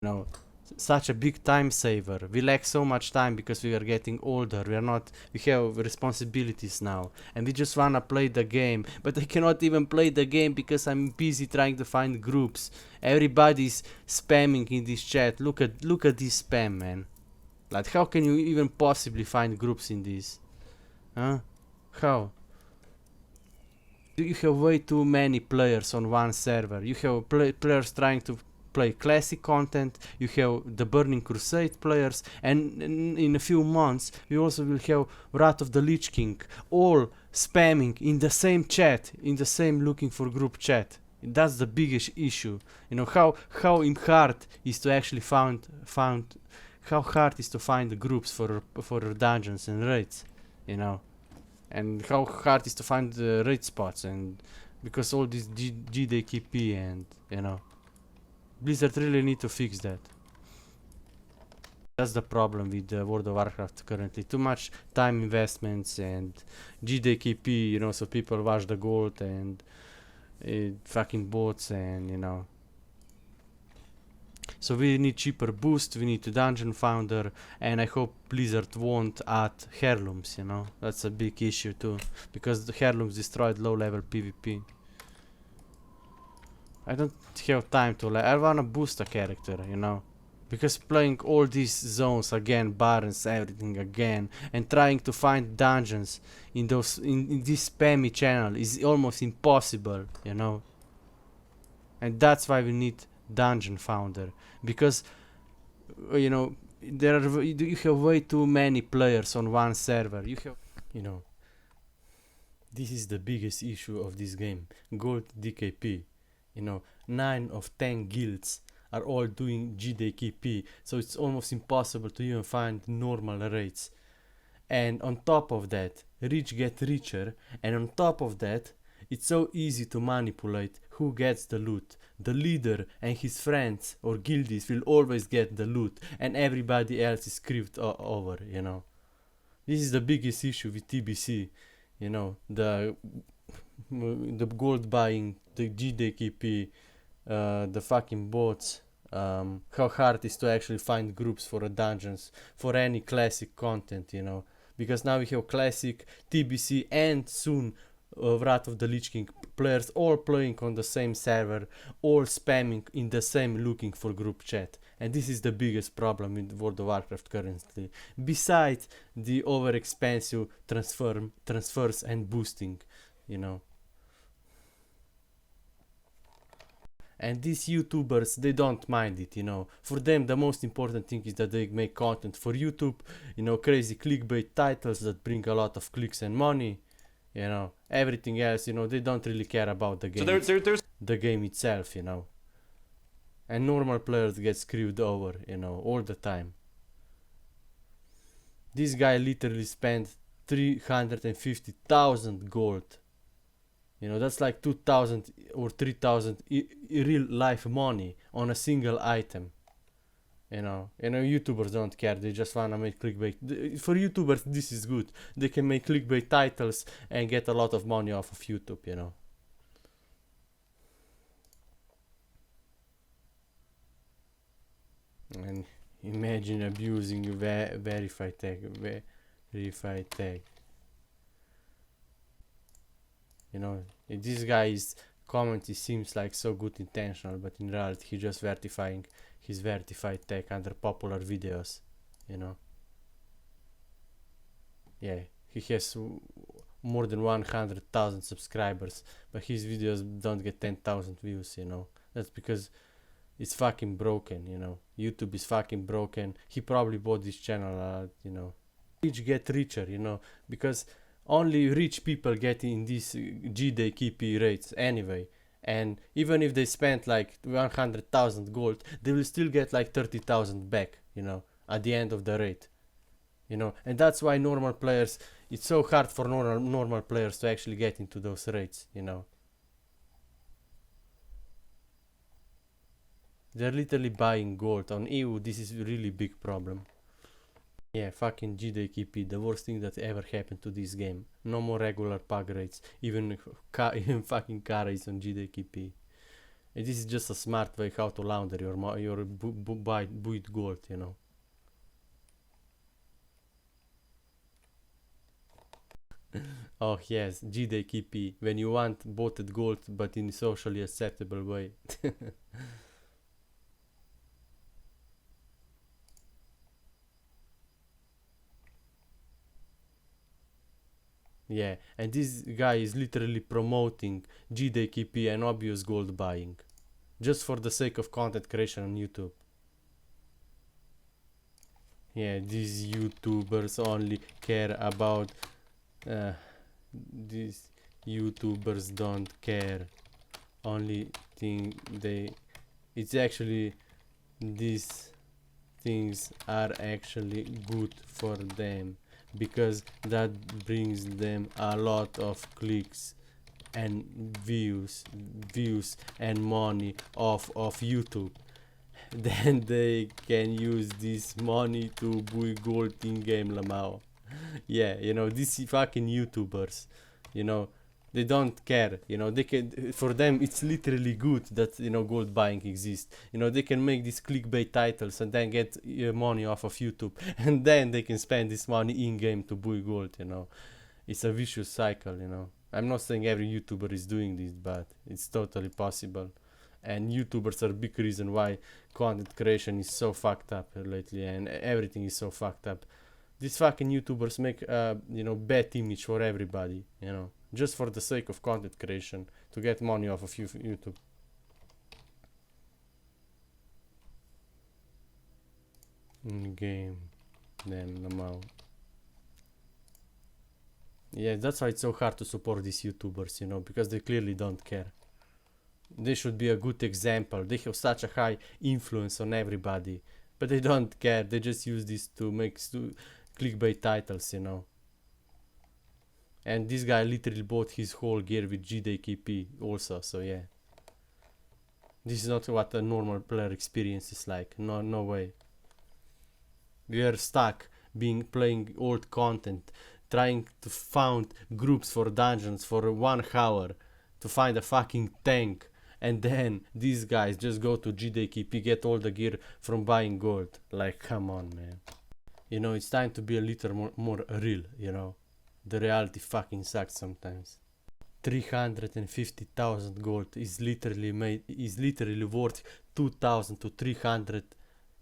you know, such a big time saver. We lack so much time because we are getting older. We have responsibilities now, and we just wanna play the game. But I cannot even play the game because I'm busy trying to find groups. Everybody's spamming in this chat. Look at this spam, man. Like, how can you even possibly find groups in this? Huh? How? You have way too many players on one server. You have players trying to play classic content, you have the Burning Crusade players, and in a few months we also will have Wrath of the Lich King, all spamming in the same chat, in the same looking for group chat. That's the biggest issue. You know how hard is to actually find how hard is to find the groups for dungeons and raids, you know, and how hard is to find the raid spots, and because all this GDKP, and you know, Blizzard really need to fix that. That's the problem with World of Warcraft currently. Too much time investments and GDKP, you know, so people watch the gold and fucking bots, and you know. So we need cheaper boost, we need a dungeon founder, and I hope Blizzard won't add Heirlooms, you know. That's a big issue too, because the Heirlooms destroyed low level PvP. I don't have time to I wanna boost a character, you know. Because playing all these zones again, barons, everything again, and trying to find dungeons in this spammy channel is almost impossible, you know. And that's why we need dungeon founder, because you know, you have way too many players on one server. You know, this is the biggest issue of this game. Gold DKP, you know, 9 of 10 guilds are all doing GDKP, so it's almost impossible to even find normal rates. And on top of that, rich get richer, and on top of that, it's so easy to manipulate who gets the loot. The leader and his friends or guildies will always get the loot, and everybody else is screwed over, you know. This is the biggest issue with TBC, you know, the gold buying, the GDKP, the fucking bots, how hard it is to actually find groups for dungeons, for any classic content, you know. Because now we have classic, TBC, and soon Wrath of the Lich King players all playing on the same server, all spamming in the same looking for group chat. And this is the biggest problem in World of Warcraft currently, besides the overexpensive transfers and boosting, you know. And these YouTubers, they don't mind it, you know. For them, the most important thing is that they make content for YouTube, you know, crazy clickbait titles that bring a lot of clicks and money, you know. Everything else, you know, they don't really care about the game. So there's the game itself, you know. And normal players get screwed over, you know, all the time. This guy literally spent 350,000 gold. You know, that's like 2,000 or 3,000 real life money on a single item. You know, YouTubers don't care. They just wanna make clickbait. For YouTubers, this is good. They can make clickbait titles and get a lot of money off of YouTube, you know. And imagine abusing verified tag. You know, this guy's comment, it seems like so good intentional, but in reality he just verifying his verified tag under popular videos, you know. Yeah, he has more than 100,000 subscribers, but his videos don't get 10,000 views, you know. That's because it's fucking broken, you know. YouTube is fucking broken. He probably bought this channel, you know. Rich get richer, you know, because only rich people get in these GDKP rates anyway. And even if they spent like 100,000 gold, they will still get like 30,000 back, you know, at the end of the rate. You know, and that's why normal players, it's so hard for normal players to actually get into those rates, you know. They're literally buying gold. On EU, this is a really big problem. Yeah, fucking GDKP, the worst thing that ever happened to this game. No more regular pug rates, even fucking Kara is on GDKP. And this is just a smart way how to launder your buoyed gold, you know. Oh yes, GDKP, when you want botted gold but in a socially acceptable way. Yeah, and this guy is literally promoting GDKP and obvious gold buying. Just for the sake of content creation on YouTube. Yeah, these YouTubers only care about... these YouTubers don't care. Only thing they... It's actually... These things are actually good for them. Because that brings them a lot of clicks and views and money off of YouTube. Then they can use this money to buy gold in game lamao. Yeah, you know, these fucking YouTubers, you know, they don't care, you know, they can, for them it's literally good that, you know, gold buying exists. You know, they can make these clickbait titles and then get money off of YouTube, and then they can spend this money in game to buy gold, you know. It's a vicious cycle, you know. I'm not saying every YouTuber is doing this, but it's totally possible. And YouTubers are a big reason why content creation is so fucked up lately, and everything is so fucked up. These fucking YouTubers make you know, bad image for everybody, you know, just for the sake of content creation, to get money off of YouTube. In game, then amount. Yeah, that's why it's so hard to support these YouTubers, you know, because they clearly don't care. They should be a good example. They have such a high influence on everybody, but they don't care. They just use this to make clickbait titles, you know. And this guy literally bought his whole gear with GDKP also, so yeah. This is not what a normal player experience is like. No, no way. We are stuck playing old content, trying to found groups for dungeons for 1 hour to find a fucking tank, and then these guys just go to GDKP, get all the gear from buying gold. Like, come on, man. You know, it's time to be a little more real, you know. The reality fucking sucks sometimes. 350,000 gold is literally worth 2,000 to 300,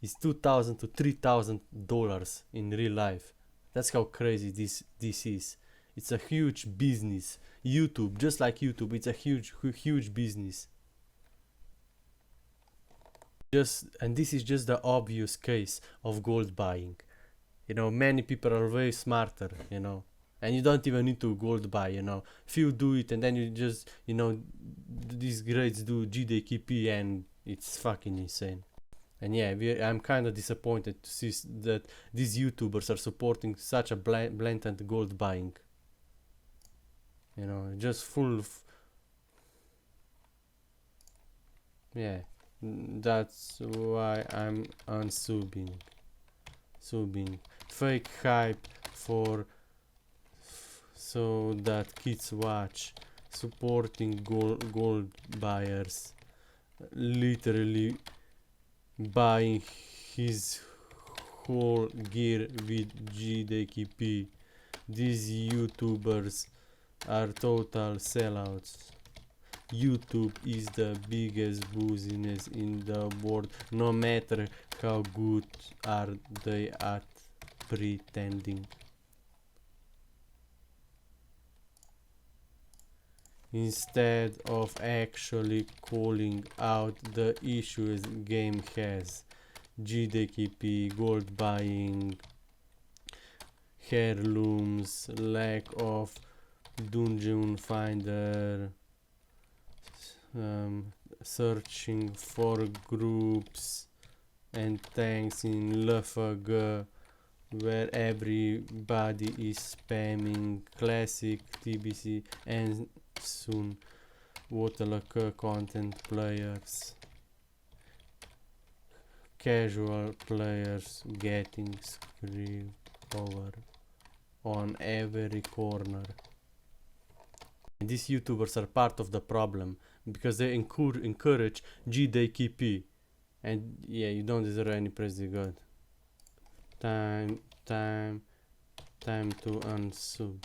is 2,000 to 3,000 dollars in real life. That's how crazy this is. It's a huge business. YouTube, just like YouTube, it's a huge business. And this is just the obvious case of gold buying. You know, many people are way smarter, you know, and you don't even need to gold buy, you know. Few do it, and then you just, you know, these grades do GDKP, and it's fucking insane. And yeah, I'm kind of disappointed to see that these YouTubers are supporting such a blatant gold buying. You know, just full of... Yeah, that's why I'm unsubbing. Fake hype for... so that kids watch. Supporting gold buyers. Literally buying his whole gear with GDKP. These YouTubers are total sellouts. YouTube is the biggest business in the world, no matter how good are they at pretending. Instead of actually calling out the issues game has. GDKP, gold buying, heirlooms, lack of dungeon finder, searching for groups and tanks in LFG, where everybody is spamming classic TBC, and soon WotLK content players, casual players getting screwed over on every corner. And these YouTubers are part of the problem, because they encourage GDKP, and yeah, you don't deserve any praise, dear God. Time to unsub.